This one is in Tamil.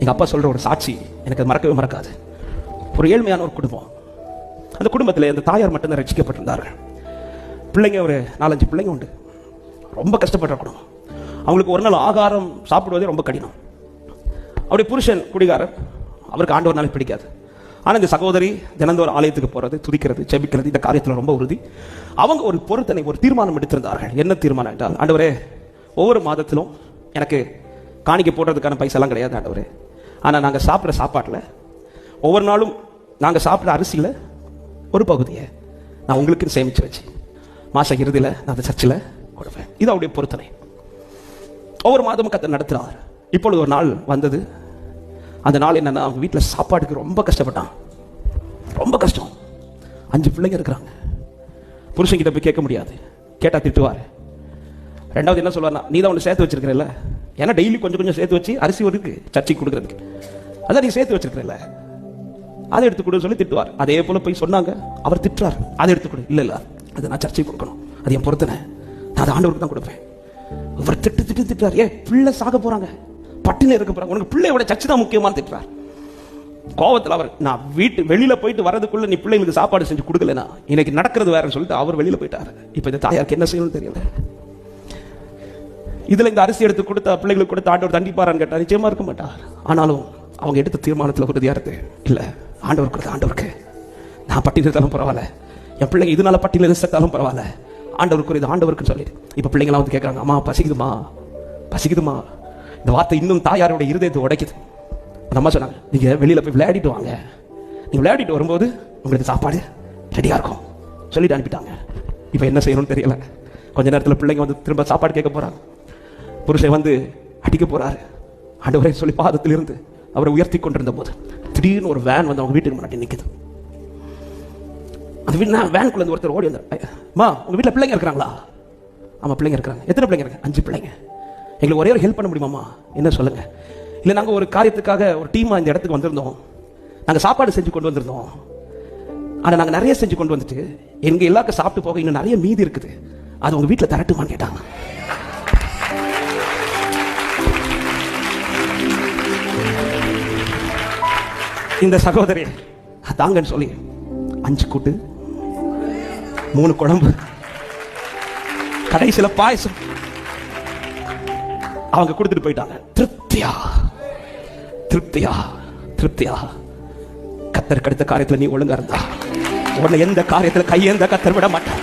எங்கள் அப்பா சொல்கிற ஒரு சாட்சி எனக்கு அது மறக்கவே மறக்காது. ஒரு ஏழ்மையான ஒரு குடும்பம். அந்த குடும்பத்தில் அந்த தாயார் மட்டும்தான் ரட்சிக்கப்பட்டிருந்தார்கள். பிள்ளைங்க ஒரு 4-5 பிள்ளைங்க உண்டு. ரொம்ப கஷ்டப்படுற குடும்பம். அவங்களுக்கு ஒரு நாள் ஆகாரம் சாப்பிடுவதே ரொம்ப கடினம். அவருடைய புருஷன் குடிகாரர், அவருக்கு ஆண்டவர் நாளே பிடிக்காது. ஆனால் இந்த சகோதரி தினந்தோறும் ஆலயத்துக்கு போகிறது, துதிக்கிறது, ஜெபிக்கிறது, இந்த காரியத்தில் ரொம்ப உறுதி. அவங்க ஒரு பொருத்தனை, ஒரு தீர்மானம் எடுத்திருந்தார்கள். என்ன தீர்மானம் என்றால், ஆண்டவரே ஒவ்வொரு மாதத்திலும் எனக்கு காணிக்கை போடுறதுக்கான பைசெல்லாம் கிடையாது ஆண்டவரே, ஆனால் நாங்கள் சாப்பிட்ற சாப்பாட்டில் ஒவ்வொரு நாளும் நாங்கள் சாப்பிட்ற அரிசியில் ஒரு பகுதியை நான் உங்களுக்குன்னு சேமித்து வச்சு மாத இறுதியில் நான் அந்த சர்ச்சில் கொடுப்பேன். இது அவருடைய பொருத்தனை. ஒவ்வொரு மாதமும் கர்த்தர் நடத்துகிறார். இப்பொழுது ஒரு நாள் வந்தது. அந்த நாள் என்னன்னா, அவங்க வீட்டில் சாப்பாட்டுக்கு ரொம்ப கஷ்டப்பட்டான். ரொம்ப கஷ்டம். 5 பிள்ளைங்க இருக்கிறாங்க. புருஷன்கிட்ட போய் கேட்க முடியாது, கேட்டால் திட்டுவார். ரெண்டாவது என்ன சொல்லுவார்னா, நீ தான் ஒன்று சேர்த்து வச்சிருக்கிறல்ல, ஏன்னா டெய்லி கொஞ்சம் கொஞ்சம் சேர்த்து வச்சு அரிசி இருக்கு சர்ச்சைக்கு கொடுக்குறதுக்கு, அதான் நீ சேர்த்து வச்சிருக்கிறல்ல, அதை எடுத்து கொடு சொல்லி திட்டுவார். அதே போல போய் சொன்னாங்க, அவர் திட்டுறார், அதை எடுத்து கொடு. இல்லை இல்லை, அதை நான் சர்ச்சைக்கு கொடுக்கணும், அது என் பொறுத்தனை, நான் அதை ஆண்டவருக்கு தான் கொடுப்பேன். அவர் திட்டுறார். பிள்ளை சாக போறாங்க, பட்டினி இருக்க போறாங்க, உனக்கு பிள்ளையோட சர்ச்சை தான் முக்கியமானு திட்டுறார். கோவத்தில் அவர், நான் வெளியில போயிட்டு வரதுக்குள்ள நீ பிள்ளைங்களுக்கு சாப்பாடு செஞ்சு கொடுக்கலனா இன்னைக்கு நடக்கிறது வேறன்னு சொல்லிட்டு அவர் வெளியில போயிட்டாரு. இப்ப இந்த தாயாருக்கு என்ன செய்யணும்னு தெரியல. இதுல இந்த அரிசி எடுத்து கொடுத்த பிள்ளைகளுக்கு கொடுத்த ஆண்டவர் தண்டிப்பாரான்னு கேட்டா நிச்சயமா இருக்க மாட்டார். ஆனாலும் அவங்க எடுத்த தீர்மானத்தில் உறுதியா இருக்கு. இல்ல, ஆண்டவர் கொடுத்த ஆண்டவருக்கு, நான் பட்டினி இருந்தாலும் பரவாயில்ல, என் பிள்ளைங்க இதனால பட்டியல செத்தாலும் பரவாயில்ல, ஆண்டவருக்கு இது ஆண்டவருக்கு சொல்லிட்டு. இப்ப பிள்ளைங்களாம் வந்து கேட்கறாங்க, அம்மா பசிக்குதுமா பசிக்குதுமா. இந்த வார்த்தை இன்னும் தாயாரோட இருதயத்தை உடைக்குது. அந்த அம்மா சொன்னாங்க, நீங்க வெளியில போய் விளையாடிட்டு வாங்க, நீங்க விளையாடிட்டு வரும்போது உங்களுக்கு சாப்பாடு ரெடியா இருக்கும் சொல்லிட்டு அனுப்பிட்டாங்க. இப்ப என்ன செய்யணும்னு தெரியல. கொஞ்ச நேரத்தில் பிள்ளைங்க வந்து திரும்ப சாப்பாடு கேட்க போறாங்க. புருஷன் வந்து அடிக்க போறாரு. ஆண்டவரே சொல்லி பாதத்தில் இருந்து அவரை உயர்த்தி கொண்டிருந்த போது திடீர்னு ஒரு வேன் வந்து அவங்க வீட்டுக்கு முன்னாடி நிற்குது. அந்த வேனுக்குள்ள இருந்து ஒருத்தர் ஓடி வந்தார். அம்மா, உங்க வீட்டில் பிள்ளைங்க இருக்கிறாங்களா? ஆமா பிள்ளைங்க இருக்கிறாங்க. எத்தனை பிள்ளைங்க இருக்கு? 5 பிள்ளைங்க. எங்களுக்கு ஒரே ஒரு ஹெல்ப் பண்ண முடியுமாம்மா? என்ன சொல்லுங்க. இல்லை, நாங்கள் ஒரு காரியத்துக்காக ஒரு டீமா இந்த இடத்துக்கு வந்திருந்தோம். நாங்கள் சாப்பாடு செஞ்சு கொண்டு வந்திருந்தோம். ஆனால் நாங்கள் நிறைய செஞ்சு கொண்டு வந்துட்டு எங்க எல்லாருக்கும் சாப்பிட்டு போக இன்னும் நிறைய மீதி இருக்குது, அது உங்க வீட்டில் தரட்டுமான்னு கேட்டாங்க. இந்த சகோதரி தாங்கன்னு சொல்லி 5 கூட்டு 3 குழம்பு கடைசியில் பாயசம் அவங்க கொடுத்துட்டு போயிட்டாங்க. திருப்தியா திருப்தியா திருப்தியா. கத்தர் கடுத்த காரியத்தில் நீ ஒழுங்கா இருந்தா உன்னை எந்த காரியத்தில் கையேந்த கத்தர் விட மாட்டார்.